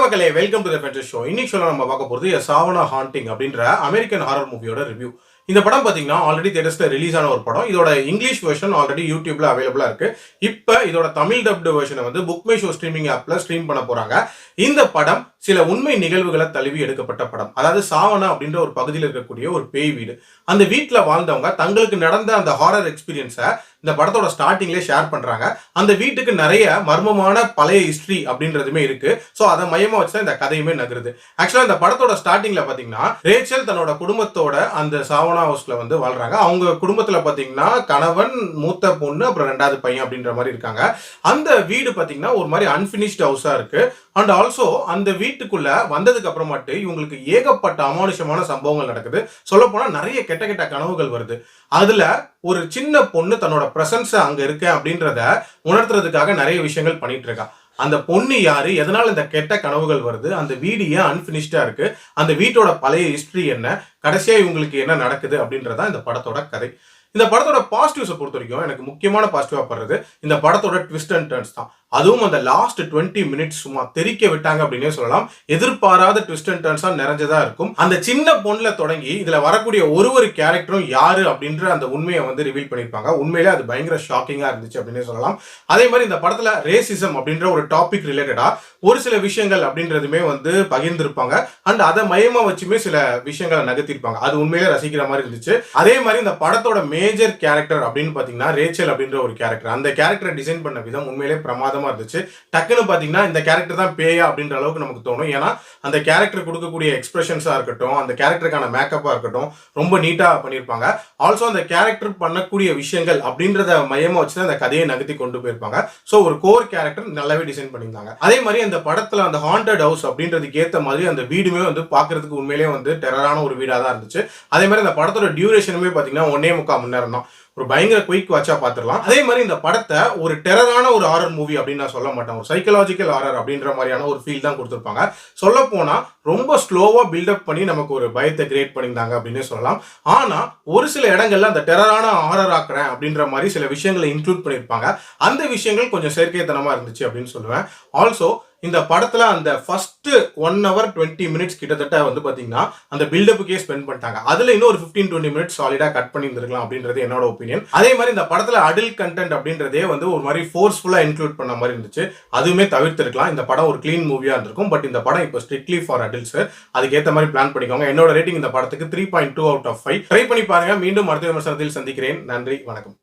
மக்களே, welcome to the ஃபென்டஸ் show. இன்னைக்கு சொல்ல நம்ம பார்க்க போறது சாவனா ஹாண்டிங் அப்படின்ற அமெரிக்கன் ஹாரர் மூவியோட ரிவ்யூ. இந்த படம் பாத்தீங்கன்னா ஆல்ரெடி தியேட்டர்ஸ்ல ரிலீஸ் ஆன ஒரு படம். இதோட இங்கிலீஷ் வெர்ஷன் ஆல்ரெடி யூடியூப்ல அவைலபிளா இருக்கு. இப்ப இதோட தமிழ் டப்டு வெர்ஷனை வந்து புக் மை ஷோ ஸ்ட்ரீமிங் ஆப்ல ஸ்ட்ரீம் பண்ண போறாங்க. இந்த படம் சில உண்மை நிகழ்வுகளை தழுவி எடுக்கப்பட்ட படம். அதாவது சாவனா அப்படின்ற ஒரு பகுதியில் இருக்கக்கூடிய ஒரு பேய் வீடு. அந்த வீட்டுல வாழ்ந்தவங்க தங்களுக்கு நடந்த அந்த ஹாரர் எக்ஸ்பீரியன்ஸை இந்த படத்தோட ஸ்டார்டிங்லேயே ஷேர் பண்றாங்க. அந்த வீட்டுக்கு நிறைய மர்மமான பழைய ஹிஸ்டரி அப்படின்றதுமே இருக்கு. ஸோ அதை மையமா வச்சு இந்த கதையுமே நகருது. ஆக்சுவலா இந்த படத்தோட ஸ்டார்டிங்ல பாத்தீங்கன்னா ரேச்சல் தன்னோட குடும்பத்தோட அந்த சாவனா ஹவுஸ்ல வந்து வாழ்றாங்க. அவங்க குடும்பத்துல பாத்தீங்கன்னா கணவன், மூத்த பொண்ணு, அப்புறம் 2வது பையன் அப்படின்ற மாதிரி இருக்காங்க. அந்த வீடு பாத்தீங்கன்னா ஒரு மாதிரி அன்பினிஷ்ட் ஹவுஸா இருக்கு. அண்ட் ஆல்சோ அந்த வீட்டுக்குள்ள வந்ததுக்கு அப்புறமாட்டு இவங்களுக்கு ஏகப்பட்ட அமானுஷமான சம்பவங்கள் நடக்குது. சொல்ல போனா நிறைய கெட்ட கெட்ட கனவுகள் வருது. அதுல ஒரு சின்ன பொண்ணு தன்னோட பிரசன்ஸ் அங்க இருக்க அப்படின்றத உணர்த்துறதுக்காக நிறைய விஷயங்கள் பண்ணிட்டு இருக்கா. அந்த பொண்ணு யாரு, எதனால இந்த கெட்ட கனவுகள் வருது, அந்த வீடு ஏன் அன்பினிஷ்டா இருக்கு, அந்த வீட்டோட பழைய ஹிஸ்டரி என்ன, கடைசியா இவங்களுக்கு என்ன நடக்குது அப்படின்றதான் இந்த படத்தோட கதை. இந்த படத்தோட பாசிட்டிவ்ஸை பொறுத்த வரைக்கும் எனக்கு முக்கியமான பாசிட்டிவா படுறது இந்த படத்தோட ட்விஸ்ட் அண்ட் டர்ன்ஸ் தான். அதுவும் அந்த லாஸ்ட் 20 மினிட்ஸ் சும்மா தெரிக்க விட்டாங்க அப்படின்னே சொல்லலாம். எதிர்பாராத ட்விஸ்ட் அண்ட் டர்ன்ஸா நிறைஞ்சதா இருக்கும். அந்த சின்ன பொண்ணுல தொடங்கி இதுல வரக்கூடிய ஒரு கேரக்டரும் யாரு அப்படின்ற அந்த உண்மையை வந்து ரிவீல் பண்ணிருப்பாங்க. உண்மையிலே அது பயங்கர ஷாக்கிங்கா இருந்துச்சு அப்படின்னே சொல்லலாம். அதே மாதிரி இந்த படத்துல ரேசிசம் அப்படின்ற ஒரு டாபிக் ரிலேட்டடா ஒரு சில விஷயங்கள் அப்படின்றதுமே வந்து பகிர்ந்திருப்பாங்க. அண்ட் அதை மையமா வச்சுமே சில விஷயங்களை நகர்த்திருப்பாங்க. அது உண்மையிலே ரசிக்கிற மாதிரி இருந்துச்சு. அதே மாதிரி இந்த படத்தோட மேஜர் கேரக்டர் அப்படின்னு பாத்தீங்கன்னா ரேச்சல் அப்படின்ற ஒரு கேரக்டர். அந்த கேரக்டரை டிசைன் பண்ண விதம் உண்மையிலே பிரமாதம் இருந்துச்சு. டக்குன்னு பாத்தீங்கன்னா இந்த கேரக்டர் தான் பேயா அப்படின்ற அளவுக்கு நமக்கு தோணும். ஏன்னா அந்த கேரக்டர் கொடுக்கக்கூடிய எக்ஸ்பிரஷன்ஸா இருக்கட்டும், அந்த கேரக்டருக்கான மேக்கப்பா இருக்கட்டும், ரொம்ப நீட்டா பண்ணிருப்பாங்க. ஆல்சோ அந்த கேரக்டர் பண்ணக்கூடிய விஷயங்கள் அப்படின்றத மையமா வச்சு அந்த கதையை நகர்த்தி கொண்டு போயிருப்பாங்க. சோ ஒரு கோர் கேரக்டர் நல்லாவே டிசைன் பண்ணியிருந்தாங்க. அதே மாதிரி அந்த படத்துல அந்த ஹாண்டட் ஹவுஸ் அப்படின்றதுக்கு ஏத்த மாதிரி அந்த வீடுமே வந்து பாக்குறதுக்கு உண்மையிலேயே வந்து டெரரான ஒரு வீடா தான் இருந்துச்சு. அதே மாதிரி அந்த படத்தோட டியூரேஷனுமே பாத்தீங்கன்னா 1.25 மணி நேரம் தான். ஒரு பயங்கர குயிக் வாட்சா பார்த்துடலாம். அதே மாதிரி இந்த படத்தை ஒரு டெரரான ஒரு ஹாரர் மூவி அப்படின்னு நான் சொல்ல மாட்டேன். ஒரு சைக்கலாஜிக்கல் ஹாரர் அப்படின்ற மாதிரியான ஒரு ஃபீல் தான் கொடுத்துருப்பாங்க. சொல்ல போனா ரொம்ப ஸ்லோவா பில்டப் பண்ணி நமக்கு ஒரு பயத்தை கிரியேட் பண்ணியிருந்தாங்க அப்படின்னு சொல்லலாம். ஆனா ஒரு சில இடங்கள்ல அந்த டெரரான ஹாரர் ஆக்குறேன் அப்படின்ற மாதிரி சில விஷயங்களை இன்க்ளூட் பண்ணியிருப்பாங்க. அந்த விஷயங்கள் கொஞ்சம் செயற்கைத்தனமா இருந்துச்சு அப்படின்னு சொல்லுவேன். ஆல்சோ இந்த படத்துல அந்த ஃபர்ஸ்ட் 1 hour 20 மினிட்ஸ் கிட்டத்தட்ட வந்து பாத்தீங்கன்னா அந்த பில்டப்புக்கே ஸ்பெண்ட் பண்ணிட்டாங்க. அதுல இன்னும் ஒரு 15-20 மினிட்ஸ் சாலிடா கட் பண்ணி இருந்திருக்கலாம் அப்படின்றது என்னோட ஒப்பீனியன். அதே மாதிரி இந்த படத்துல அடல்ட் கண்டென்ட் அப்படின்றதே வந்து ஒரு மாதிரி ஃபோர்ஸ்ஃபுல்லா இன்க்ளூட் பண்ண மாதிரி இருந்துச்சு. அதுவுமே தவிர்த்திருக்கலாம். இந்த படம் ஒரு கிளீன் மூவியா இருந்திருக்கும். பட் இந்த படம் இப்போ ஸ்ட்ரிக்ட்லி ஃபார் அடல்ட்ஸ். அதுக்கு ஏத்த மாதிரி பிளான் பண்ணிக்கோங்க. என்னோட ரேட்டிங் இந்த படத்துக்கு 3.2 out of 5. ட்ரை பண்ணி பாருங்க. மீண்டும் அடுத்த விமர்சனத்தில் சந்திக்கிறேன். நன்றி, வணக்கம்.